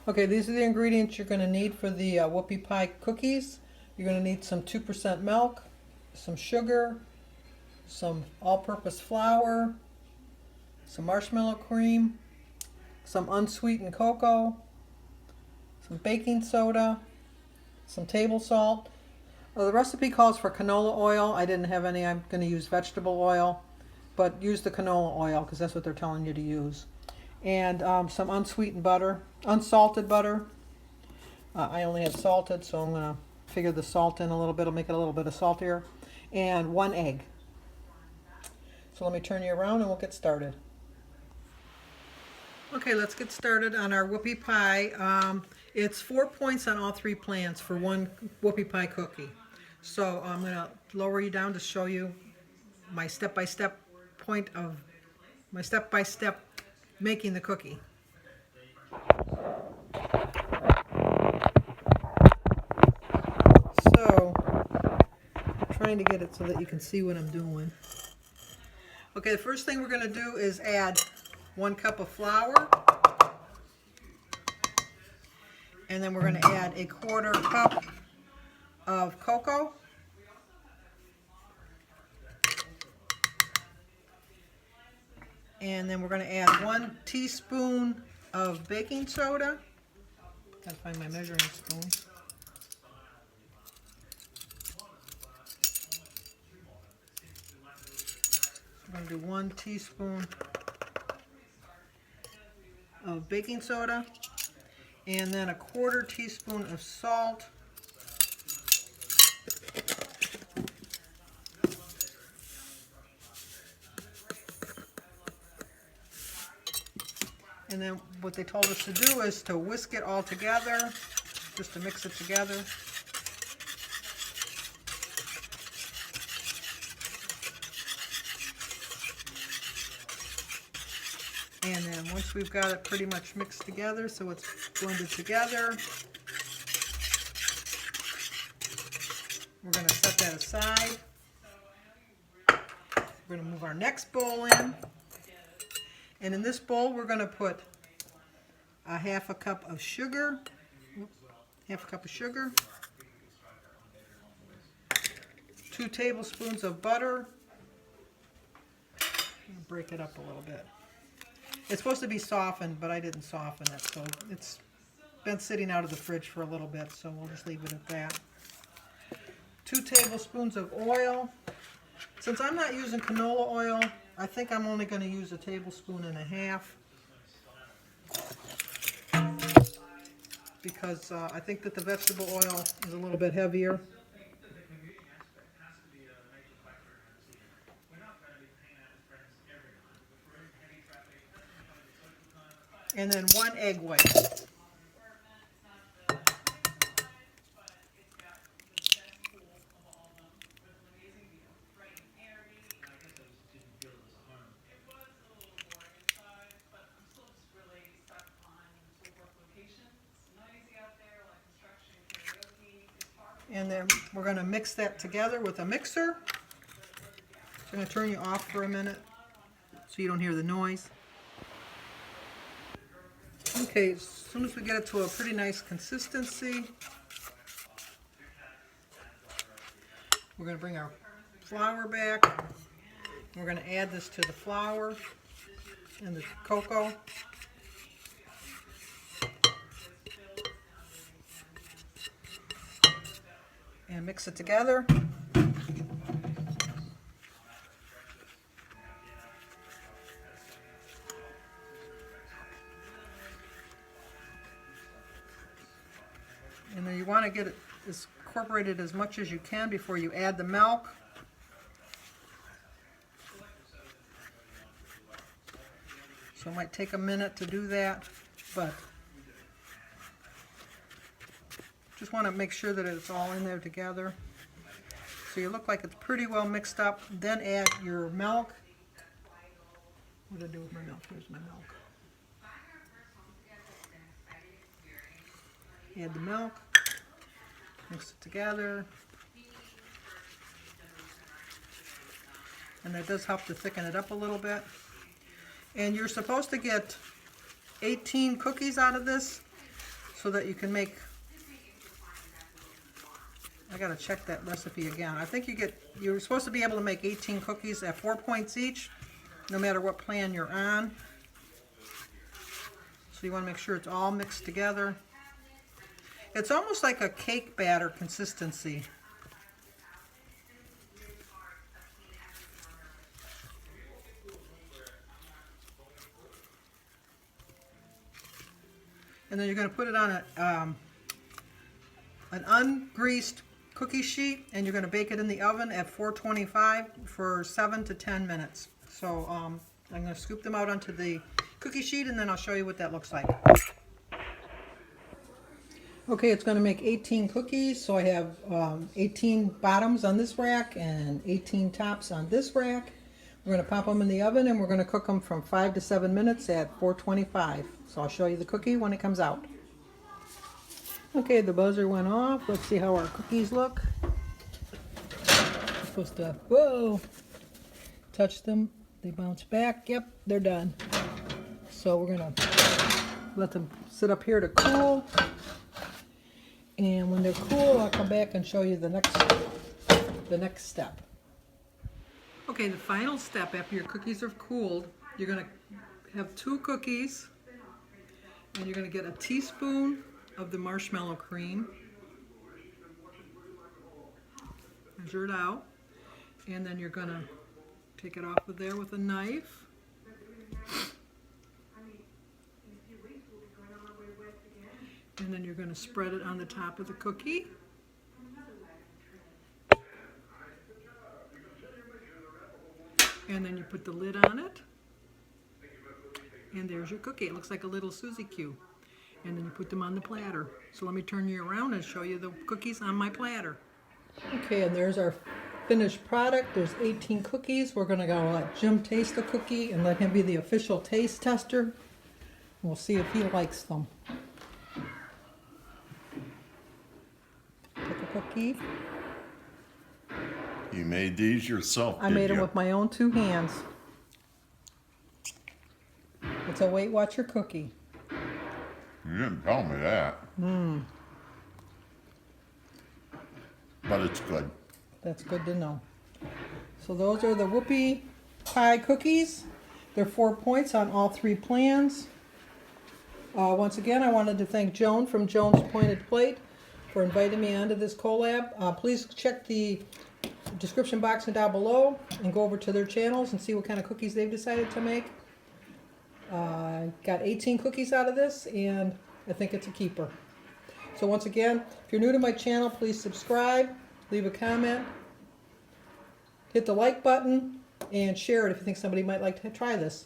Okay, these are the ingredients you're going to need for the Whoopie Pie cookies. You're going to need some 2% milk, some sugar, some all-purpose flour, some marshmallow cream, some unsweetened cocoa, some baking soda, some table salt. The recipe calls for canola oil. I didn't have any. I'm going to use vegetable oil, but use the canola oil because that's what they're telling you to use. And some unsweetened butter, unsalted butter. I only had salted, so I'm going to figure the salt in a little bit. I'll make it a little bit of saltier. And 1 egg. So let me turn you around and we'll get started. Okay, let's get started on our Whoopie Pie. It's 4 points on all 3 plans for one Whoopie Pie cookie. So I'm going to lower you down to show you my step-by-step point of my step-by-step making the cookie. So I'm trying to get it so that you can see what I'm doing. Okay, the first thing we're going to do is add 1 cup of flour. And then we're going to add a 1/4 cup of cocoa. And then we're going to add 1 teaspoon of baking soda. Gotta find my measuring spoon. We're going to do 1 teaspoon of baking soda. And then a 1/4 teaspoon of salt. And then what they told us to do is to whisk it all together, just to mix it together. And then once we've got it pretty much mixed together, so it's blended together, we're going to set that aside. We're going to move our next bowl in. And in this bowl, we're going to put a 1/2 cup of sugar. 1/2 cup of sugar. 2 tablespoons of butter. Break it up a little bit. It's supposed to be softened, but I didn't soften it, so it's been sitting out of the fridge for a little bit, so we'll just leave it at that. 2 tablespoons of oil. Since I'm not using canola oil, I think I'm only going to use 1.5 tablespoons, because I think that the vegetable oil is a little bit heavier. And then 1 egg white. And then we're going to mix that together with a mixer. I'm going to turn you off for a minute so you don't hear the noise. Okay, as soon as we get it to a pretty nice consistency, we're going to bring our flour back. We're going to add this to the flour and the cocoa. And mix it together. And then you want to get it incorporated as much as you can before you add the milk. So it might take a minute to do that, but just want to make sure that it's all in there together. So you look like it's pretty well mixed up. Then add your milk. What do I do with my milk? Here's my milk. Add the milk. Mix it together. And that does help to thicken it up a little bit. And you're supposed to get 18 cookies out of this. so that you can make, I gotta check that recipe again. I think you're supposed to be able to make 18 cookies at 4 points each, no matter what plan you're on. So you want to make sure it's all mixed together. It's almost like a cake batter consistency. And then you're going to put it on an ungreased cookie sheet, and you're going to bake it in the oven at 425 for 7 to 10 minutes. So I'm going to scoop them out onto the cookie sheet, and then I'll show you what that looks like. Okay, it's going to make 18 cookies, so I have 18 bottoms on this rack and 18 tops on this rack. We're going to pop them in the oven, and we're going to cook them from 5 to 7 minutes at 425. So I'll show you the cookie when it comes out. Okay, the buzzer went off. Let's see how our cookies look. I'm supposed to, whoa, touch them. They bounce back. Yep, they're done. So we're going to let them sit up here to cool. And when they're cool, I'll come back and show you the next step. Okay, the final step after your cookies are cooled, you're going to have 2 cookies, and you're going to get a teaspoon of the marshmallow cream. Measure it out, and then you're going to take it off of there with a knife. And then you're going to spread it on the top of the cookie. And then you put the lid on it. And there's your cookie. It looks like a little Suzy Q. And then you put them on the platter. So let me turn you around and show you the cookies on my platter. Okay, and there's our finished product. There's 18 cookies. We're going to go let Jim taste the cookie and let him be the official taste tester. We'll see if he likes them. Take a cookie. You made these yourself, I made them with my own 2 hands. It's a Weight Watcher cookie. You didn't tell me that. But it's good. That's good to know. So those are the Whoppie Pie Cookies. They're 4 points on all 3 plans. Once again, I wanted to thank Joan from Joan's Pointed Plate for inviting me onto this collab. Please check the description box and down below and go over to their channels and see what kind of cookies they've decided to make. Got 18 cookies out of this, and I think it's a keeper. So once again, if you're new to my channel, please subscribe, leave a comment, hit the like button, and share it if you think somebody might like to try this.